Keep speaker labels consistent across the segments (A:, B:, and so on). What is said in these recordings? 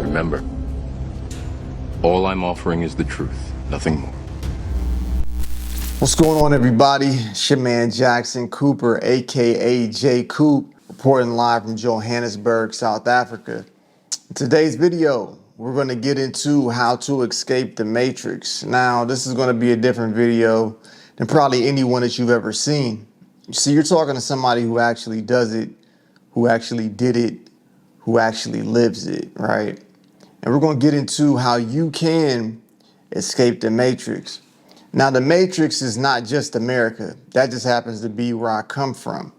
A: remember, all I'm offering is the truth, nothing more.
B: What's going on, everybody? It's your man Jackson Cooper, aka J Coop, reporting live from Johannesburg, South Africa. In today's video, we're going to get into how to escape the matrix. Now, this is going to be a different video than probably any one that you've ever seen. You see, you're talking to somebody who actually does it, who actually did it, who actually lives it, right? And we're going to get into how you can escape the matrix. Now, the matrix is not just America. That just happens to be where I come from,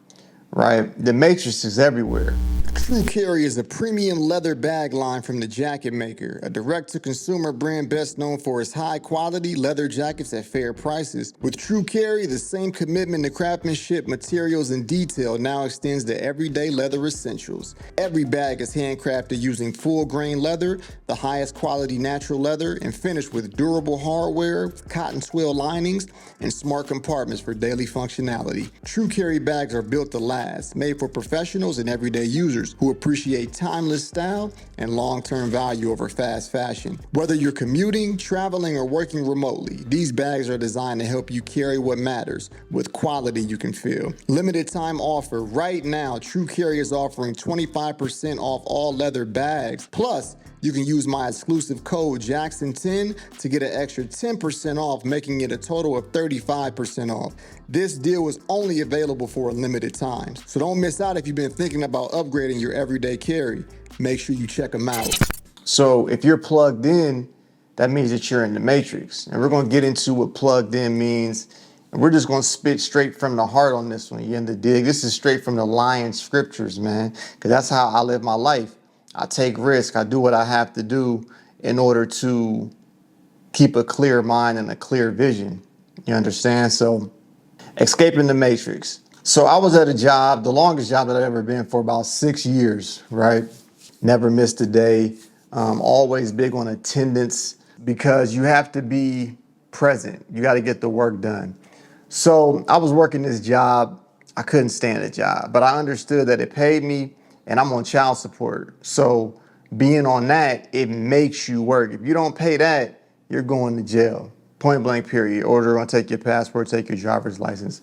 B: right? The matrix is everywhere. True Carry is a premium leather bag line from the Jacket Maker, a direct-to-consumer brand best known for its high-quality leather jackets at fair prices. With True Carry, the same commitment to craftsmanship, materials, and detail now extends to everyday leather essentials. Every bag is handcrafted using full-grain leather, the highest quality natural leather, and finished with durable hardware, cotton twill linings, and smart compartments for daily functionality. True Carry bags are built to last, made for professionals and everyday users who appreciate timeless style and long-term value over fast fashion. Whether you're commuting, traveling, or working remotely, these bags are designed to help you carry what matters with quality you can feel. Limited time offer right now. True Carry is offering 25% off all leather bags. Plus, you can use my exclusive code Jackson10 to get an extra 10% off, making it a total of 35% off. This deal is only available for a limited time, so don't miss out if you've been thinking about upgrading your everyday carry. Make sure you check them out. So if you're plugged in, that means that you're in the matrix. And we're going to get into what plugged in means. And we're just going to spit straight from the heart on this one. You in the dig? This is straight from the Lion scriptures, man, because that's how I live my life. I take risks. I do what I have to do in order to keep a clear mind and a clear vision. You understand? So escaping the matrix. So I was at a job, the longest job that I've ever been for about 6 years, right? Never missed a day. Always big on attendance because you have to be present. You got to get the work done. So I was working this job. I couldn't stand the job, but I understood that it paid me and I'm on child support. So being on that, it makes you work. If you don't pay that, you're going to jail. Point blank period. Or they're gonna take your passport, take your driver's license.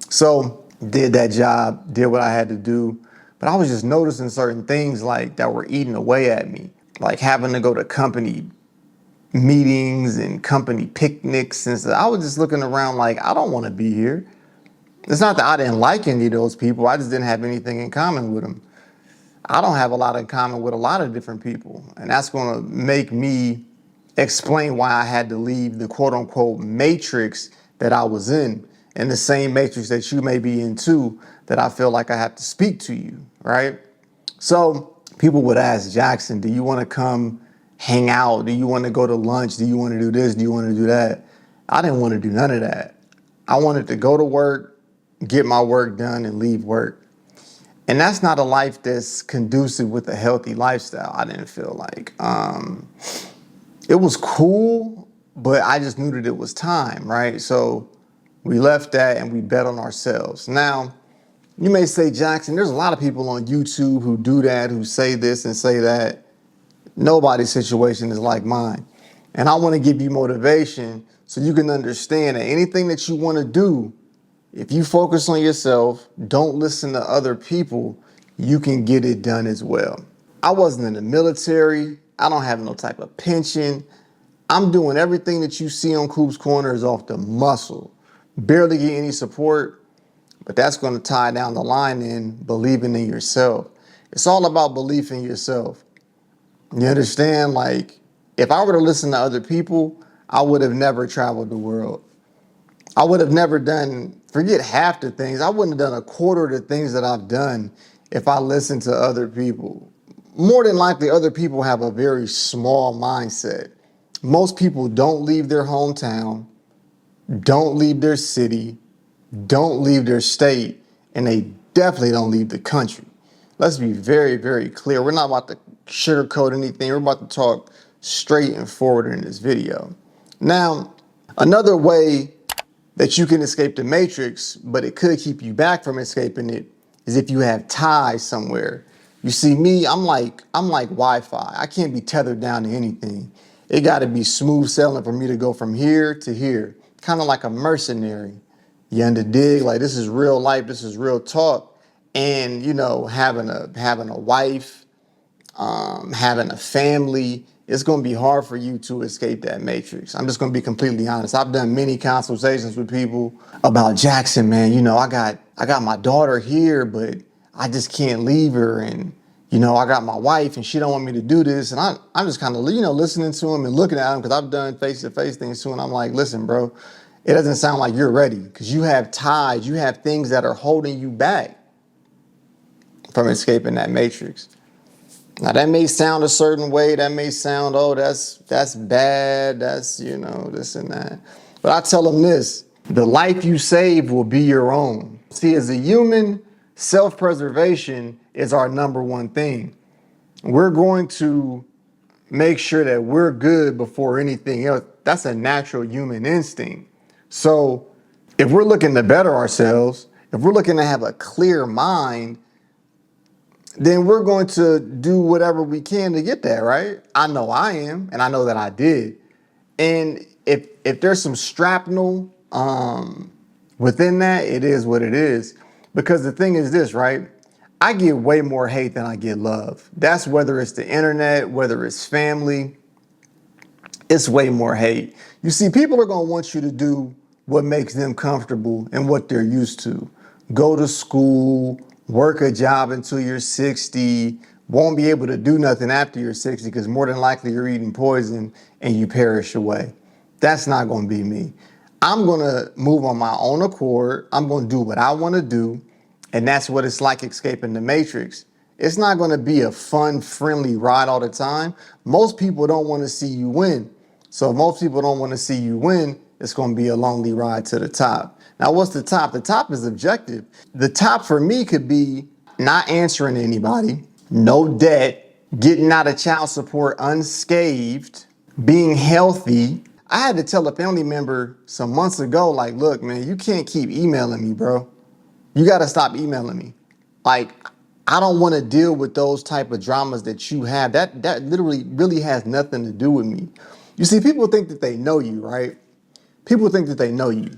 B: So did that job, did what I had to do. But I was just noticing certain things like that were eating away at me. Like having to go to company meetings and company picnics and stuff. I was just looking around like, I don't wanna be here. It's not that I didn't like any of those people. I just didn't have anything in common with them. I don't have a lot in common with a lot of different people. And that's gonna make me explain why I had to leave the quote unquote matrix that I was in, and the same matrix that you may be in too, that I feel like I have to speak to you, right? So people would ask, Jackson, do you wanna come hang out? Do you wanna go to lunch? Do you wanna do this? Do you wanna do that? I didn't wanna do none of that. I wanted to go to work, get my work done, and leave work. And that's not a life that's conducive with a healthy lifestyle, I didn't feel like. It was cool, but I just knew that it was time, right? So we left that and we bet on ourselves. Now, you may say, Jackson, there's a lot of people on YouTube who do that, who say this and say that. Nobody's situation is like mine. And I want to give you motivation so you can understand that anything that you want to do, if you focus on yourself, don't listen to other people, you can get it done as well. I wasn't in the military. I don't have no type of pension. I'm doing everything that you see on Coop's Corner is off the muscle. Barely get any support, but that's going to tie down the line in believing in yourself. It's all about belief in yourself. You understand? Like, if I were to listen to other people, I would have never traveled the world. I would have never done, forget half the things, I wouldn't have done a quarter of the things that I've done if I listened to other people. More than likely, other people have a very small mindset. Most people don't leave their hometown, don't leave their city, don't leave their state, and they definitely don't leave the country. Let's be very, very clear. We're not about to sugarcoat anything. We're about to talk straight and forward in this video. Now, another way that you can escape the matrix, but it could keep you back from escaping it, is if you have ties somewhere. You see me, I'm like Wi-Fi. I can't be tethered down to anything. It got to be smooth sailing for me to go from here to here. Kind of like a mercenary. You under dig? Like this is real life. This is real talk. And you know, having a wife, having a family, it's going to be hard for you to escape that matrix. I'm just going to be completely honest. I've done many consultations with people about Jackson, man. You know, I got my daughter here, but I just can't leave her, and you know, I got my wife, and she don't want me to do this, and I'm just kind of listening to him and looking at him because I've done face-to-face things too, and I'm like, listen, bro, it doesn't sound like you're ready because you have ties, you have things that are holding you back from escaping that matrix. Now that may sound a certain way, that may sound, oh, that's bad, that's, you know, this and that. But I tell them this, the life you save will be your own. See, as a human, self-preservation is our number one thing. We're going to make sure that we're good before anything else. That's a natural human instinct. So if we're looking to better ourselves, if we're looking to have a clear mind, then we're going to do whatever we can to get there, right? I know I am, and I know that I did. And if there's some shrapnel within that, it is what it is. Because the thing is this, right? I get way more hate than I get love. That's whether it's the internet, whether it's family, it's way more hate. You see, people are going to want you to do what makes them comfortable and what they're used to. Go to school, work a job until you're 60, won't be able to do nothing after you're 60 because more than likely you're eating poison and you perish away. That's not going to be me. I'm going to move on my own accord. I'm going to do what I want to do. And that's what it's like escaping the matrix. It's not going to be a fun, friendly ride all the time. Most people don't want to see you win. So if most people don't want to see you win, it's going to be a lonely ride to the top. Now, what's the top? The top is objective. The top for me could be not answering anybody, no debt, getting out of child support unscathed, being healthy. I had to tell a family member some months ago, like, look, man, you can't keep emailing me, bro. You got to stop emailing me. Like, I don't want to deal with those type of dramas that you have. That literally really has nothing to do with me. You see, people think that they know you, right? People think that they know you.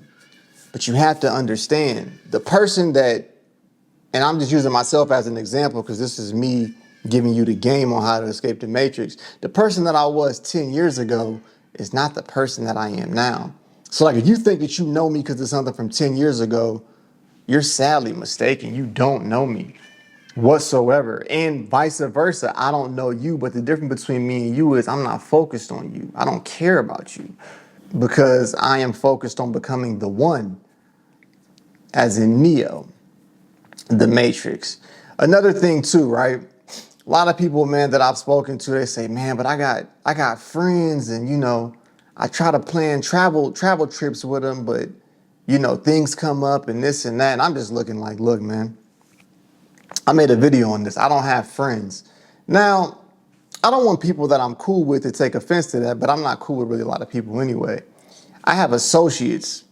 B: But you have to understand, the person that, and I'm just using myself as an example because this is me giving you the game on how to escape the matrix. The person that I was 10 years ago is not the person that I am now. So like if you think that you know me because it's something from 10 years ago, you're sadly mistaken. You don't know me whatsoever. And vice versa. I don't know you, but the difference between me and you is I'm not focused on you. I don't care about you because I am focused on becoming the one, as in Neo, the Matrix. Another thing too, right? A lot of people, man, that I've spoken to, they say, man, but I got friends and, you know, I try to plan travel trips with them, but, you know, things come up and this and that. And I'm just looking like, look, man, I made a video on this. I don't have friends. Now, I don't want people that I'm cool with to take offense to that, but I'm not cool with really a lot of people anyway. I have associates.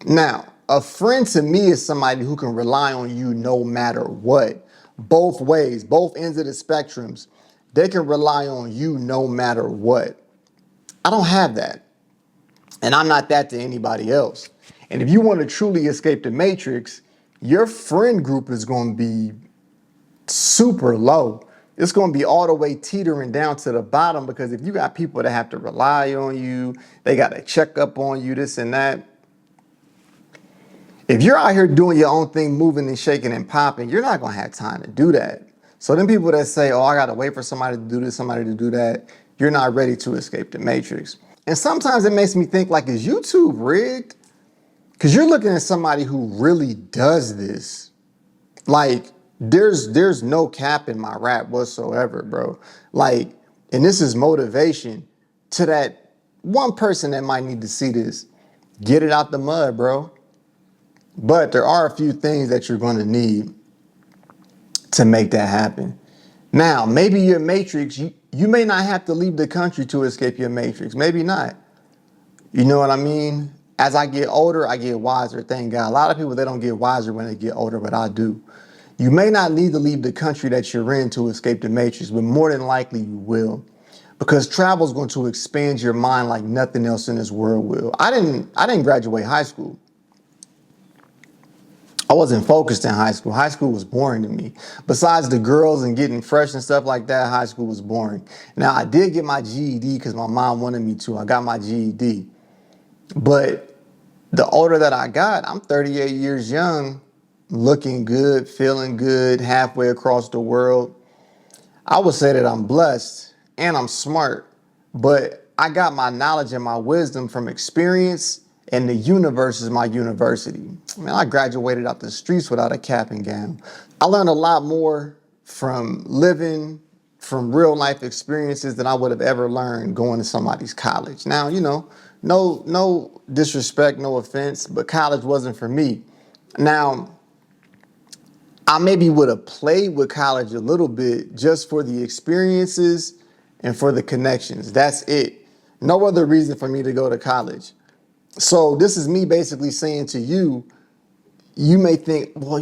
B: Now, a friend to me is somebody who can rely on you no matter what. Both ways, both ends of the spectrums. They can rely on you no matter what. I don't have that. And I'm not that to anybody else. And if you want to truly escape the matrix, your friend group is going to be super low. It's going to be all the way teetering down to the bottom because if you got people that have to rely on you, they got to check up on you, this and that. If you're out here doing your own thing, moving and shaking and popping, you're not going to have time to do that. So then people that say, oh, I got to wait for somebody to do this, somebody to do that, you're not ready to escape the matrix. And sometimes it makes me think like, is YouTube rigged? Because you're looking at somebody who really does this. Like, there's no cap in my rap whatsoever, bro. Like, and this is motivation to that one person that might need to see this. Get it out the mud, bro. But there are a few things that you're going to need to make that happen. Now, maybe your matrix, you may not have to leave the country to escape your matrix. Maybe not. You know what I mean? As I get older, I get wiser, thank God. A lot of people, they don't get wiser when they get older, but I do. You may not need to leave the country that you're in to escape the matrix, but more than likely you will. Because travel is going to expand your mind like nothing else in this world will. I didn't graduate high school. I wasn't focused in high school. High school was boring to me. Besides the girls and getting fresh and stuff like that, high school was boring. Now, I did get my GED because my mom wanted me to. I got my GED. But the older that I got, I'm 38 years young, looking good, feeling good, halfway across the world. I would say that I'm blessed and I'm smart, but I got my knowledge and my wisdom from experience, and the universe is my university. Man, I graduated out the streets without a cap and gown. I learned a lot more from living, from real life experiences than I would have ever learned going to somebody's college. Now, no disrespect, no offense, but college wasn't for me. Now, I maybe would have played with college a little bit just for the experiences and for the connections. That's it. No other reason for me to go to college. So this is me basically saying to you, you may think, well,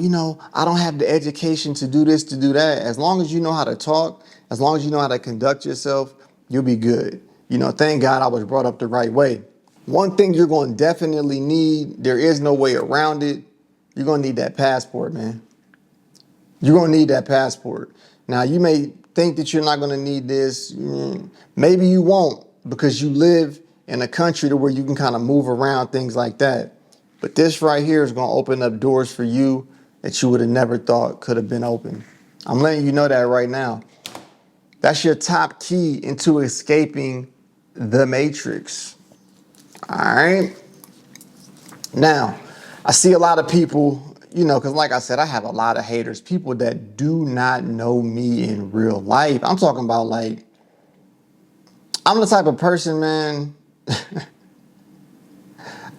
B: I don't have the education to do this, to do that. As long as you know how to talk, as long as you know how to conduct yourself, you'll be good. Thank God I was brought up the right way. One thing you're going to definitely need, there is no way around it, you're going to need that passport, man. You're going to need that passport. Now, you may think that you're not going to need this. Maybe you won't, because you live in a country to where you can kind of move around, things like that. But this right here is going to open up doors for you that you would have never thought could have been open. I'm letting you know that right now. That's your top key into escaping the matrix. All right. Now, I see a lot of people, because like I said, I have a lot of haters, people that do not know me in real life. I'm talking about I'm the type of person, man,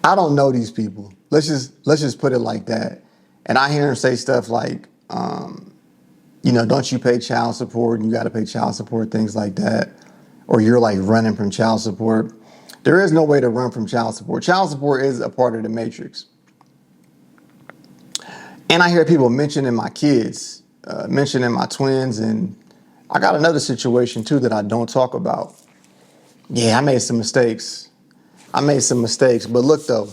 B: I don't know these people. Let's just put it like that. And I hear them say stuff like, don't you pay child support and you got to pay child support, things like that. Or you're like running from child support. There is no way to run from child support. Child support is a part of the matrix. And I hear people mentioning my kids, mentioning my twins, and I got another situation too that I don't talk about. Yeah, I made some mistakes. But look though,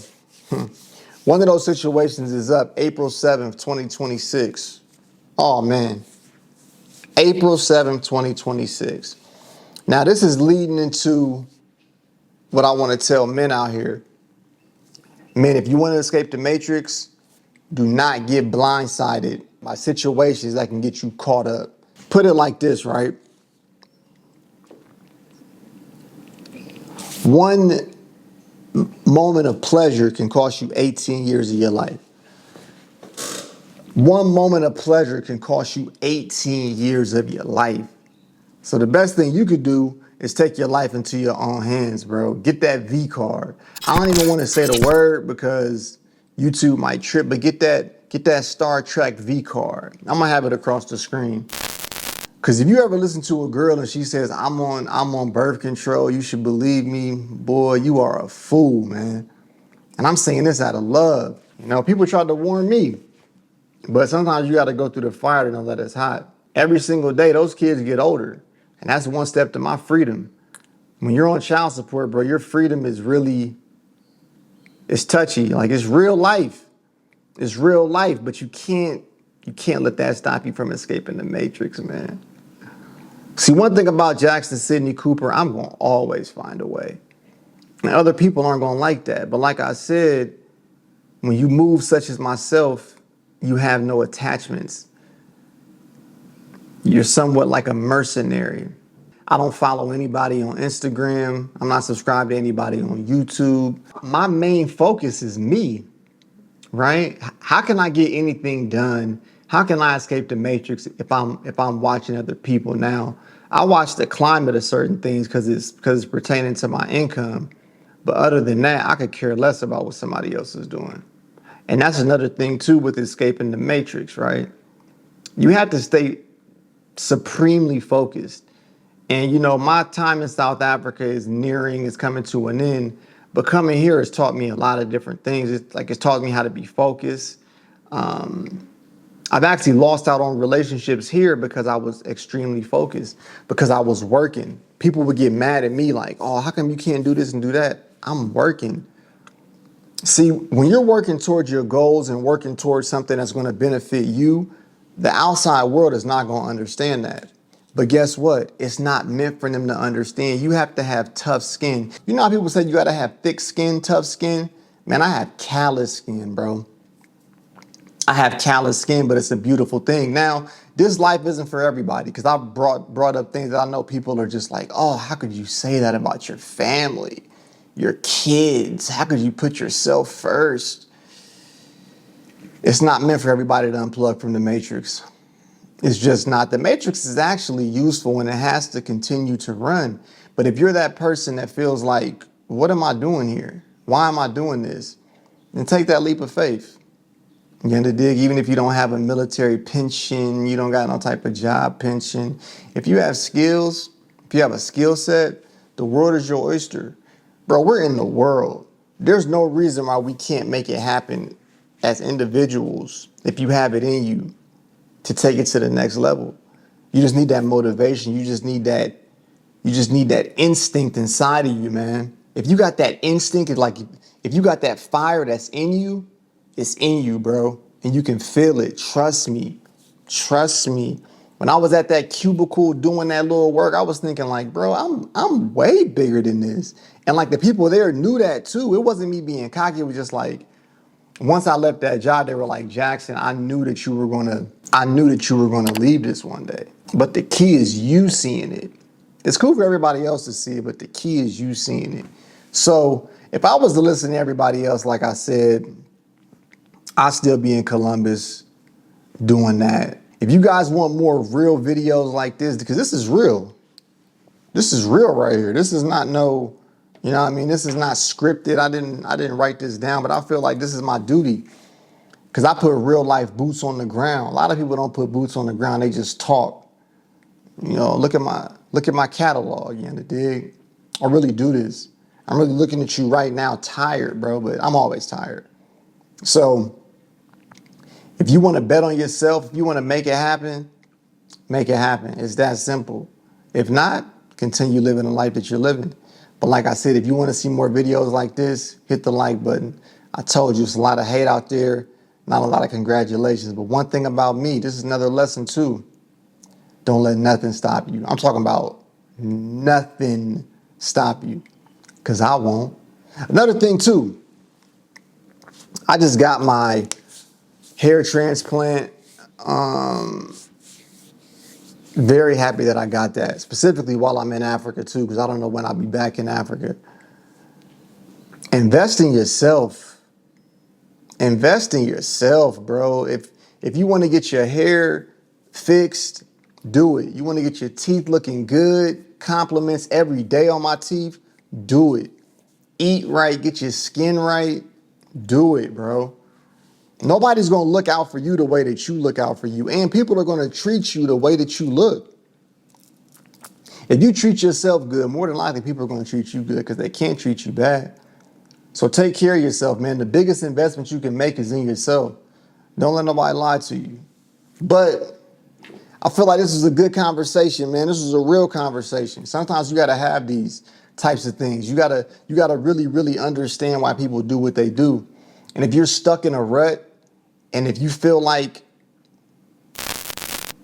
B: one of those situations is up April 7th, 2026. Oh man, April 7th, 2026. Now this is leading into what I want to tell men out here. Men, if you want to escape the matrix, do not get blindsided by situations that can get you caught up. Put it like this, right? One moment of pleasure can cost you 18 years of your life. One moment of pleasure can cost you 18 years of your life. So the best thing you could do is take your life into your own hands, bro. Get that V card. I don't even want to say the word because YouTube might trip, but get that Star Trek V card. I'm gonna have it across the screen. Cause if you ever listen to a girl and she says, I'm on birth control, you should believe me, boy, you are a fool, man. And I'm saying this out of love. People tried to warn me, but sometimes you gotta go through the fire to know that it's hot. Every single day, those kids get older. And that's one step to my freedom. When you're on child support, bro, your freedom is it's touchy. Like it's real life. It's real life, but you can't let that stop you from escaping the matrix, man. See, one thing about Jackson Sidney Cooper, I'm going to always find a way. And other people aren't going to like that. But like I said, when you move such as myself, you have no attachments. You're somewhat like a mercenary. I don't follow anybody on Instagram. I'm not subscribed to anybody on YouTube. My main focus is me, right? How can I get anything done? How can I escape the matrix if I'm watching other people? Now, I watch the climate of certain things because it's pertaining to my income. But other than that, I could care less about what somebody else is doing. And that's another thing too with escaping the matrix, right? You have to stay supremely focused. And my time in South Africa is coming to an end. But coming here has taught me a lot of different things. It's taught me how to be focused. I've actually lost out on relationships here because I was extremely focused, because I was working. People would get mad at me like, oh, how come you can't do this and do that? I'm working. See, when you're working towards your goals and working towards something that's going to benefit you, the outside world is not going to understand that. But guess what? It's not meant for them to understand. You have to have tough skin. You know how people say you got to have thick skin, tough skin? Man, I have callous skin, bro. I have callous skin, but it's a beautiful thing. Now, this life isn't for everybody, because I brought up things that I know people are just like, oh, how could you say that about your family, your kids? How could you put yourself first? It's not meant for everybody to unplug from the matrix. It's just not. The matrix is actually useful and it has to continue to run. But if you're that person that feels like, what am I doing here? Why am I doing this? Then take that leap of faith. You get to dig, even if you don't have a military pension, you don't got no type of job pension. If you have skills, if you have a skill set, the world is your oyster. Bro, we're in the world. There's no reason why we can't make it happen as individuals if you have it in you to take it to the next level. You just need that motivation. You just need that instinct inside of you, man. If you got that instinct, it's like if you got that fire that's in you, it's in you, bro. And you can feel it. Trust me. Trust me. When I was at that cubicle doing that little work, I was thinking like, bro, I'm way bigger than this. And like the people there knew that too. It wasn't me being cocky. It was just like, once I left that job, they were like, Jackson, I knew that you were gonna leave this one day. But the key is you seeing it. It's cool for everybody else to see it, but the key is you seeing it. So if I was to listen to everybody else, like I said, I'd still be in Columbus doing that. If you guys want more real videos like this, because this is real. This is real right here. This is not no, you know what I mean? This is not scripted. I didn't write this down, but I feel like this is my duty, because I put real life boots on the ground. A lot of people don't put boots on the ground. They just talk. You know, look at my catalog, you know, to dig. I really do this. I'm really looking at you right now tired, bro, but I'm always tired. So if you want to bet on yourself, if you want to make it happen, make it happen. It's that simple. If not, continue living the life that you're living. But like I said, if you want to see more videos like this, hit the like button. I told you, it's a lot of hate out there, not a lot of congratulations. But one thing about me, this is another lesson too. Don't let nothing stop you. I'm talking about nothing stop you, because I won't. Another thing too, I just got my hair transplant. Very happy that I got that, specifically while I'm in Africa too, because I don't know when I'll be back in Africa. Invest in yourself. Invest in yourself, bro. If you want to get your hair fixed, do it. You want to get your teeth looking good, compliments every day on my teeth, do it. Eat right, get your skin right, do it, bro. Nobody's going to look out for you the way that you look out for you. And people are going to treat you the way that you look. If you treat yourself good, more than likely people are going to treat you good, because they can't treat you bad. So take care of yourself, man. The biggest investment you can make is in yourself. Don't let nobody lie to you. But I feel like this is a good conversation, man. This is a real conversation. Sometimes you got to have these types of things. You got to really, really understand why people do what they do. And if you're stuck in a rut, and if you feel like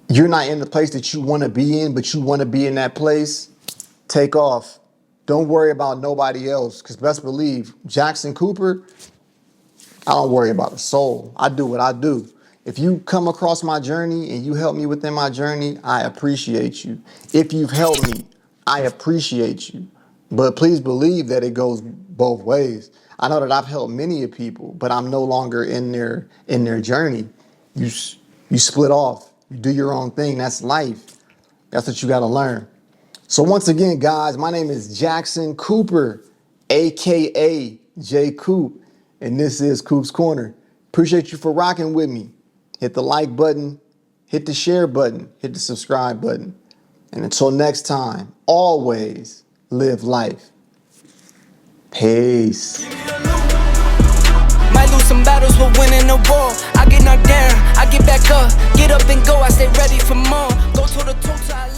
B: you're not in the place that you want to be in, but you want to be in that place, take off. Don't worry about nobody else, because best believe, Jackson Cooper, I don't worry about a soul. I do what I do. If you come across my journey and you help me within my journey, I appreciate you. If you've helped me, I appreciate you. But please believe that it goes both ways. I know that I've helped many of people, but I'm no longer in their journey. You split off. You do your own thing. That's life. That's what you got to learn. So once again, guys, my name is Jackson Cooper, a.k.a. J Coop, and this is Coop's Corner. Appreciate you for rocking with me. Hit the like button, hit the share button, hit the subscribe button. And until next time, always live life. Peace.
C: Might lose some battles, but winning the war. I get knocked down, I get back up and go, I stay ready for more. Go toe to toe till I